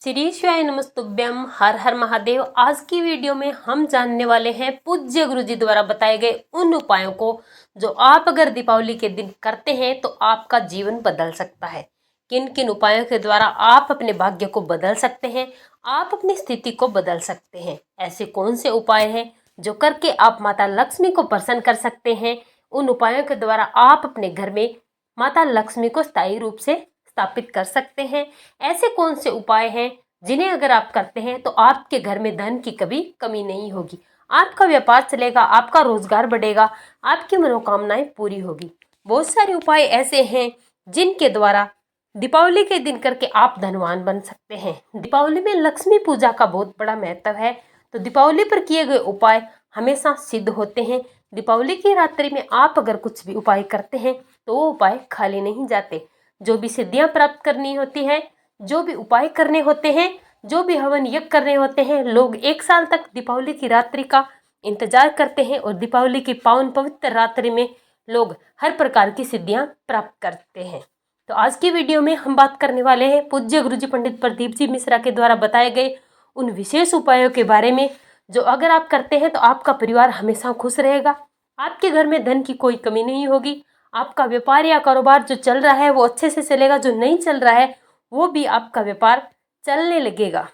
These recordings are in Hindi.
श्री शिवाय नमस्तुभ्यम। हर हर महादेव। आज की वीडियो में हम जानने वाले हैं पूज्य गुरु जी द्वारा बताए गए उन उपायों को जो आप अगर दीपावली के दिन करते हैं तो आपका जीवन बदल सकता है। किन किन उपायों के द्वारा आप अपने भाग्य को बदल सकते हैं, आप अपनी स्थिति को बदल सकते हैं। ऐसे कौन से उपाय हैं जो करके आप माता लक्ष्मी को प्रसन्न कर सकते हैं। उन उपायों के द्वारा आप अपने घर में माता लक्ष्मी को स्थायी रूप से स्थापित कर सकते हैं। ऐसे कौन से उपाय हैं जिन्हें अगर आप करते हैं तो आपके घर में धन की कभी कमी नहीं होगी, आपका व्यापार चलेगा, आपका रोजगार बढ़ेगा, आपकी मनोकामनाएं पूरी होगी। बहुत सारे उपाय ऐसे हैं जिनके द्वारा दीपावली के दिन करके आप धनवान बन सकते हैं। दीपावली में लक्ष्मी पूजा का बहुत बड़ा महत्व है, तो दीपावली पर किए गए उपाय हमेशा सिद्ध होते हैं। दीपावली की रात्रि में आप अगर कुछ भी उपाय करते हैं तो वो उपाय खाली नहीं जाते। जो भी सिद्धियां प्राप्त करनी होती है, जो भी उपाय करने होते हैं, जो भी हवन यज्ञ करने होते हैं, लोग एक साल तक दीपावली की रात्रि का इंतजार करते हैं और दीपावली की पावन पवित्र रात्रि में लोग हर प्रकार की सिद्धियां प्राप्त करते हैं। तो आज की वीडियो में हम बात करने वाले हैं पूज्य गुरुजी पंडित प्रदीप जी मिश्रा के द्वारा बताए गए उन विशेष उपायों के बारे में जो अगर आप करते हैं तो आपका परिवार हमेशा खुश रहेगा, आपके घर में धन की कोई कमी नहीं होगी, आपका व्यापार या कारोबार जो चल रहा है वो अच्छे से चलेगा, जो नहीं चल रहा है वो भी आपका व्यापार चलने लगेगा।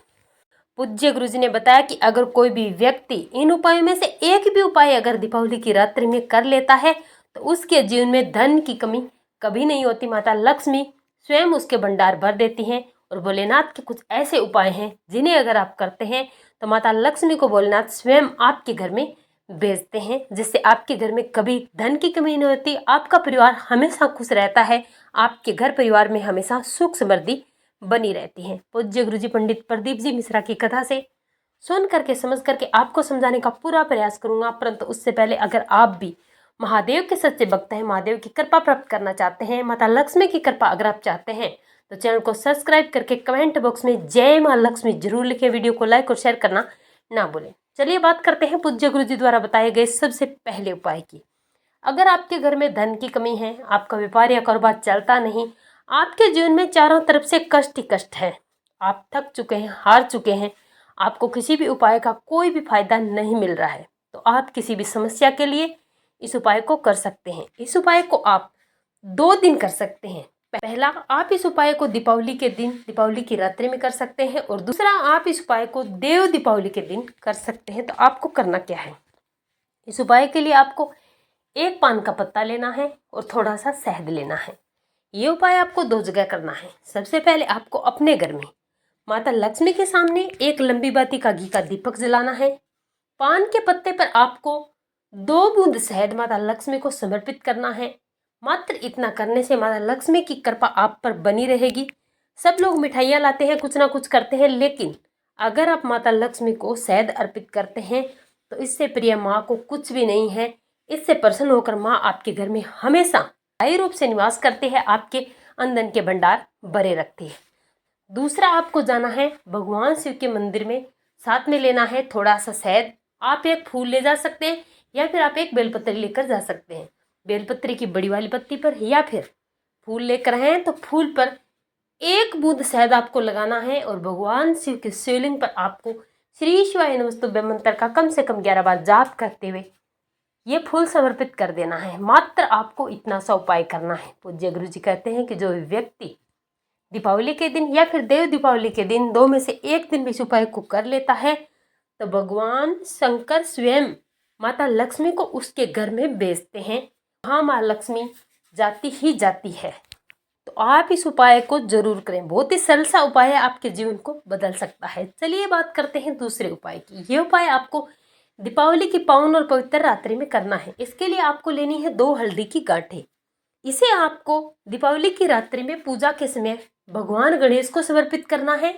पूज्य गुरुजी ने बताया कि अगर कोई भी व्यक्ति इन उपायों में से एक भी उपाय अगर दीपावली की रात्रि में कर लेता है तो उसके जीवन में धन की कमी कभी नहीं होती। माता लक्ष्मी स्वयं उसके भंडार भर देती हैं और भोलेनाथ के कुछ ऐसे उपाय हैं जिन्हें अगर आप करते हैं तो माता लक्ष्मी को भोलेनाथ स्वयं आपके घर में भेजते हैं, जिससे आपके घर में कभी धन की कमी नहीं होती, आपका परिवार हमेशा खुश रहता है, आपके घर परिवार में हमेशा सुख समृद्धि बनी रहती है। पूज्य गुरुजी पंडित प्रदीप जी मिश्रा की कथा से सुन करके समझ करके आपको समझाने का पूरा प्रयास करूंगा, परंतु उससे पहले अगर आप भी महादेव के सच्चे भक्त हैं, महादेव की कृपा प्राप्त करना चाहते हैं, माता लक्ष्मी की कृपा अगर आप चाहते हैं तो चैनल को सब्सक्राइब करके कमेंट बॉक्स में जय मां लक्ष्मी जरूर लिखें। वीडियो को लाइक और शेयर करना ना भूलें। चलिए बात करते हैं पूज्य गुरुजी द्वारा बताए गए सबसे पहले उपाय की। अगर आपके घर में धन की कमी है, आपका व्यापार या कारोबार चलता नहीं, आपके जीवन में चारों तरफ से कष्ट ही कष्ट है, आप थक चुके हैं, हार चुके हैं, आपको किसी भी उपाय का कोई भी फायदा नहीं मिल रहा है, तो आप किसी भी समस्या के लिए इस उपाय को कर सकते हैं। इस उपाय को आप 2 दिन कर सकते हैं। पहला, आप इस उपाय को दीपावली के दिन, दीपावली की रात्रि में कर सकते हैं, और दूसरा, आप इस उपाय को देव दीपावली के दिन कर सकते हैं। तो आपको करना क्या है, इस उपाय के लिए आपको एक पान का पत्ता लेना है और थोड़ा सा शहद लेना है। ये उपाय आपको 2 जगह करना है। सबसे पहले आपको अपने घर में माता लक्ष्मी के सामने एक लंबी बाती का घी का दीपक जलाना है। पान के पत्ते पर आपको 2 बूंद शहद माता लक्ष्मी को समर्पित करना है। मात्र इतना करने से माता लक्ष्मी की कृपा आप पर बनी रहेगी। सब लोग मिठाइयाँ लाते हैं, कुछ ना कुछ करते हैं, लेकिन अगर आप माता लक्ष्मी को शहद अर्पित करते हैं तो इससे प्रिय माँ को कुछ भी नहीं है। इससे प्रसन्न होकर माँ आपके घर में हमेशा स्थायी रूप से निवास करती है, आपके अंदन के भंडार भरे रखती है। दूसरा, आपको जाना है भगवान शिव के मंदिर में, साथ में लेना है थोड़ा सा शहद। आप एक फूल ले जा सकते हैं या फिर आप एक बेलपत्री लेकर जा सकते हैं। बेलपत्री की बड़ी वाली पत्ती पर, या फिर फूल लेकर हैं तो फूल पर 1 बूंद शहद आपको लगाना है और भगवान शिव के शिवलिंग पर आपको श्री शिवाय नमस्तुभ्यं मंत्र का कम से कम 11 बार जाप करते हुए ये फूल समर्पित कर देना है। मात्र आपको इतना सा उपाय करना है। पूज्य गुरु जी कहते हैं कि जो व्यक्ति दीपावली के दिन या फिर देव दीपावली के दिन 2 में से एक दिन भी इस उपाय को कर लेता है तो भगवान शंकर स्वयं माता लक्ष्मी को उसके घर में भेजते हैं। वहाँ माँ लक्ष्मी जाती ही जाती है। तो आप इस उपाय को जरूर करें। बहुत ही सरल सा उपाय है, आपके जीवन को बदल सकता है। चलिए बात करते हैं दूसरे उपाय की। ये उपाय आपको दीपावली की पावन और पवित्र रात्रि में करना है। इसके लिए आपको लेनी है 2 हल्दी की गांठें। इसे आपको दीपावली की रात्रि में पूजा के समय भगवान गणेश को समर्पित करना है।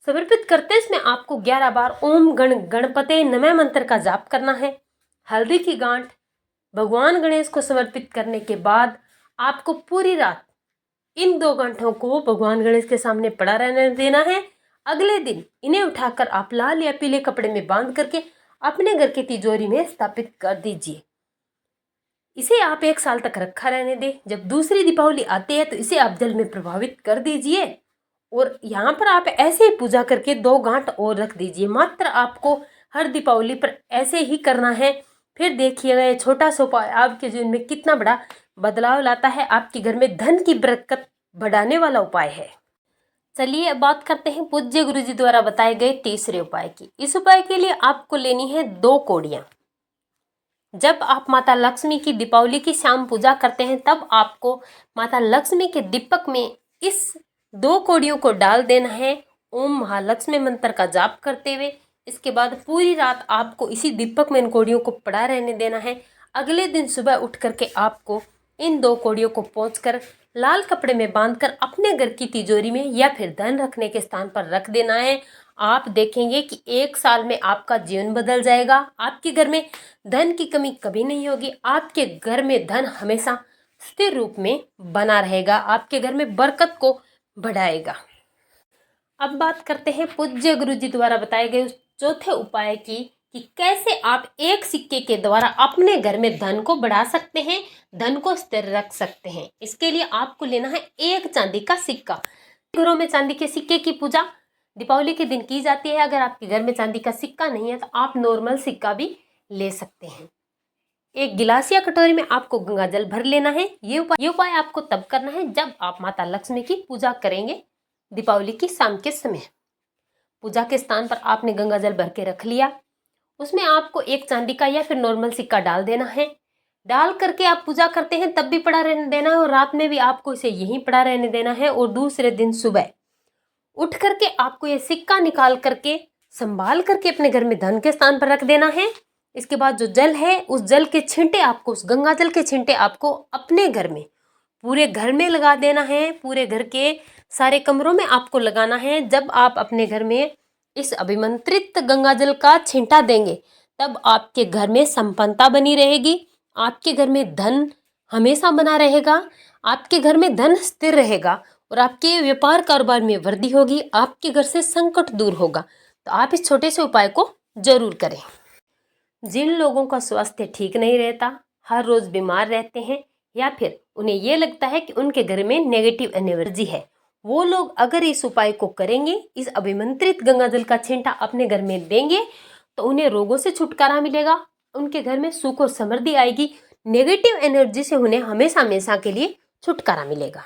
समर्पित करते इसमें आपको 11 बार ओम गण गणपते नमः मंत्र का जाप करना है। हल्दी की गांठ भगवान गणेश को समर्पित करने के बाद आपको पूरी रात इन 2 गांठों को भगवान गणेश के सामने पड़ा रहने देना है। अगले दिन इन्हें उठाकर आप लाल या पीले कपड़े में बांध करके अपने घर की तिजोरी में स्थापित कर दीजिए। इसे आप 1 साल तक रखा रहने दें। जब दूसरी दीपावली आती है तो इसे आप जल में प्रभावित कर दीजिए और यहाँ पर आप ऐसे ही पूजा करके 2 गांठ और रख दीजिए। मात्र आपको हर दीपावली पर ऐसे ही करना है। फिर देखिएगा ये छोटा सा उपाय आपके जीवन में कितना बड़ा बदलाव लाता है। आपके घर में धन की बरकत बढ़ाने वाला उपाय है। चलिए अब बात करते हैं पूज्य गुरुजी द्वारा बताए गए तीसरे उपाय की। इस उपाय के लिए आपको लेनी है 2 कौड़ियाँ। जब आप माता लक्ष्मी की दीपावली की शाम पूजा करते हैं तब आपको माता लक्ष्मी के दीपक में इस 2 कौड़ियों को डाल देना है ओम महालक्ष्मी मंत्र का जाप करते हुए। इसके बाद पूरी रात आपको इसी दीपक में इन कौड़ियों को पड़ा रहने देना है। अगले दिन सुबह उठ करके आपको इन 2 कौड़ियों को पोंछकर लाल कपड़े में बांधकर अपने घर की तिजोरी में या फिर धन रखने के स्थान पर रख देना है। आप देखेंगे कि 1 साल में आपका जीवन बदल जाएगा। आपके घर में धन की कमी कभी नहीं होगी। आपके घर में धन हमेशा स्थिर रूप में बना रहेगा। आपके घर में बरकत को बढ़ाएगा। अब बात करते हैं पूज्य गुरुजी द्वारा बताए गए उस चौथे उपाय की कि कैसे आप एक सिक्के के द्वारा अपने घर में धन को बढ़ा सकते हैं, धन को स्थिर रख सकते हैं। इसके लिए आपको लेना है 1 चांदी का सिक्का। घरों में चांदी के सिक्के की पूजा दीपावली के दिन की जाती है। अगर आपके घर में चांदी का सिक्का नहीं है तो आप नॉर्मल सिक्का भी ले सकते हैं। एक गिलास या कटोरी में आपको गंगा जल भर लेना है। ये उपाय आपको तब करना है जब आप माता लक्ष्मी की पूजा करेंगे दीपावली की शाम के समय। पूजा के स्थान पर आपने गंगा जल भर के रख लिया। उसमें आपको 1 चांदी का या फिर नॉर्मल सिक्का डाल देना है। डाल करके आप पूजा करते हैं तब भी पड़ा रहने देना है और रात में भी आपको इसे यहीं पड़ा रहने देना है। और दूसरे दिन सुबह उठ करके आपको ये सिक्का निकाल करके संभाल करके अपने घर में धन के स्थान पर रख देना है। इसके बाद जो जल है उस जल के छींटे आपको, उस गंगा जल के छींटे आपको अपने घर में, पूरे घर में लगा देना है। पूरे घर के सारे कमरों में आपको लगाना है। जब आप अपने घर में इस अभिमंत्रित गंगा जल का छींटा देंगे तब आपके घर में संपन्नता बनी रहेगी। आपके घर में धन हमेशा बना रहेगा। आपके घर में धन स्थिर रहेगा और आपके व्यापार कारोबार में वृद्धि होगी। आपके घर से संकट दूर होगा। तो आप इस छोटे से उपाय को जरूर करें। जिन लोगों का स्वास्थ्य ठीक नहीं रहता, हर रोज बीमार रहते हैं या फिर उन्हें यह लगता है कि उनके घर में नेगेटिव एनर्जी है, वो लोग अगर इस उपाय को करेंगे, इस अभिमंत्रित गंगा जल का छींटा अपने घर में देंगे तो उन्हें रोगों से छुटकारा मिलेगा। उनके घर में सुख और समृद्धि आएगी। नेगेटिव एनर्जी से उन्हें हमेशा हमेशा के लिए छुटकारा मिलेगा।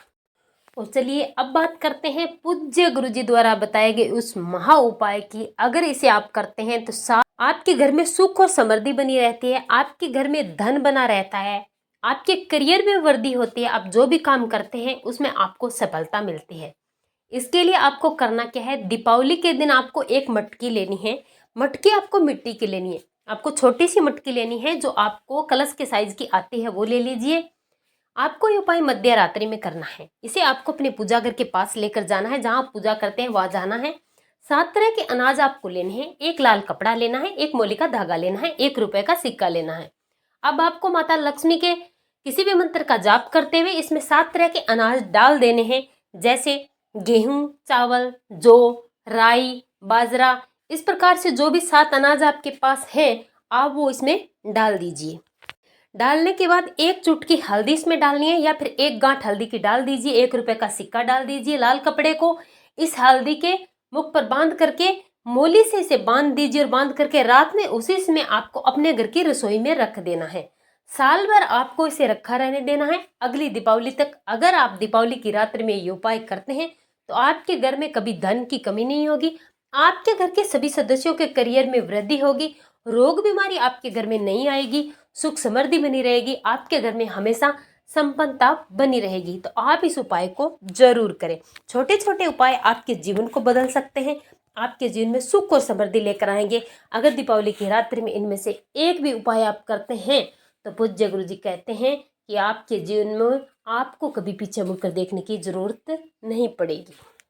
और चलिए अब बात करते हैं पूज्य गुरुजी द्वारा बताए गए उस महा उपाय की। अगर इसे आप करते हैं तो आपके घर में सुख और समृद्धि बनी रहती है। आपके घर में धन बना रहता है। आपके करियर में वृद्धि होती है। आप जो भी काम करते हैं उसमें आपको सफलता मिलती है। इसके लिए आपको करना क्या है, दीपावली के दिन आपको एक मटकी लेनी है। मटकी आपको मिट्टी की लेनी है। आपको छोटी सी मटकी लेनी है जो आपको कलश के साइज की आती है, वो ले लीजिए। आपको ये उपाय मध्य रात्रि में करना है। इसे आपको अपने पूजा घर के पास लेकर जाना है। जहाँ आप पूजा करते हैं वहां जाना है। 7 तरह के अनाज आपको लेने हैं। 1 लाल कपड़ा लेना है, 1 मोली का धागा लेना है, 1 रुपए का सिक्का लेना है। अब आपको माता लक्ष्मी के किसी भी मंत्र का जाप करते हुए इसमें 7 तरह के अनाज डाल देने हैं, जैसे गेहूं, चावल, जौ, राई, बाजरा। इस प्रकार से जो भी 7 अनाज आपके पास है आप वो इसमें डाल दीजिए। डालने के बाद 1 चुटकी हल्दी इसमें डालनी है या फिर 1 गांठ हल्दी की डाल दीजिए। 1 रुपए का सिक्का डाल दीजिए। लाल कपड़े को इस हल्दी के मुख पर बांध करके मोली से इसे बांध दीजिए और बांध करके रात में उसी समय आपको अपने घर की रसोई में रख देना है। साल भर आपको इसे रखा रहने देना है, अगली दीपावली तक। अगर आप दीपावली की रात्रि में ये उपाय करते हैं तो आपके घर में कभी धन की कमी नहीं होगी। आपके घर के सभी सदस्यों के करियर में वृद्धि होगी। रोग बीमारी आपके घर में नहीं आएगी। सुख समृद्धि बनी रहेगी। आपके घर में हमेशा संपन्नता बनी रहेगी। तो आप इस उपाय को जरूर करें। छोटे छोटे उपाय आपके जीवन को बदल सकते हैं, आपके जीवन में सुख और समृद्धि लेकर आएंगे। अगर दीपावली की रात्रि में इनमें से एक भी उपाय आप करते हैं तो पूज्य गुरुजी कहते हैं कि आपके जीवन में आपको कभी पीछे मुड़कर देखने की जरूरत नहीं पड़ेगी।